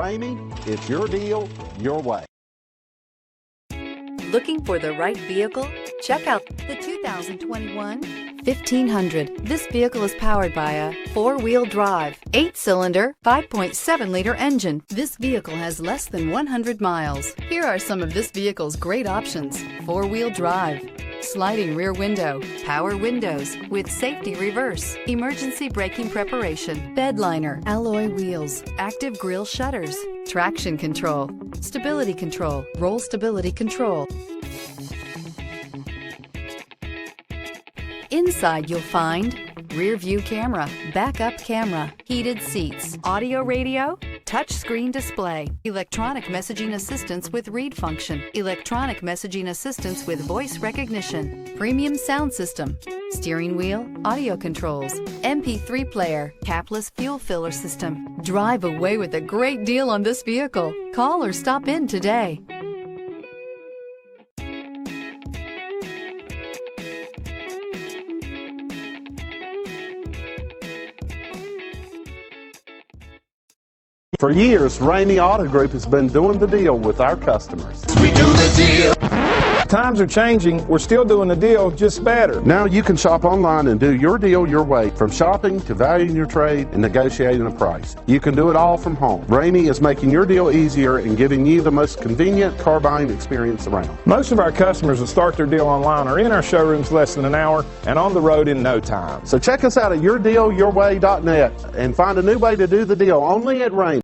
Ramey, it's your deal, your way. Looking for the right vehicle? Check out the 2021 1500. This vehicle is powered by a 4-wheel drive, 8-cylinder, 5.7-liter engine. This vehicle has less than 100 miles. Here are some of this vehicle's great options: 4-wheel drive, sliding rear window, power windows with safety reverse, emergency braking preparation, bed liner, alloy wheels, active grille shutters, traction control, stability control, roll stability control. Inside you'll find rear view camera, backup camera, heated seats, audio radio, touchscreen display, electronic messaging assistance with read function, electronic messaging assistance with voice recognition, premium sound system, steering wheel audio controls, MP3 player, capless fuel filler system. Drive away with a great deal on this vehicle. Call or stop in today. For years, Ramey Auto Group has been doing the deal with our customers. We do the deal. Times are changing. We're still doing the deal, just better. Now you can shop online and do your deal your way, from shopping to valuing your trade and negotiating a price. You can do it all from home. Ramey is making your deal easier and giving you the most convenient car buying experience around. Most of our customers that start their deal online are in our showrooms less than an hour and on the road in no time. So check us out at yourdealyourway.net and find a new way to do the deal only at Ramey.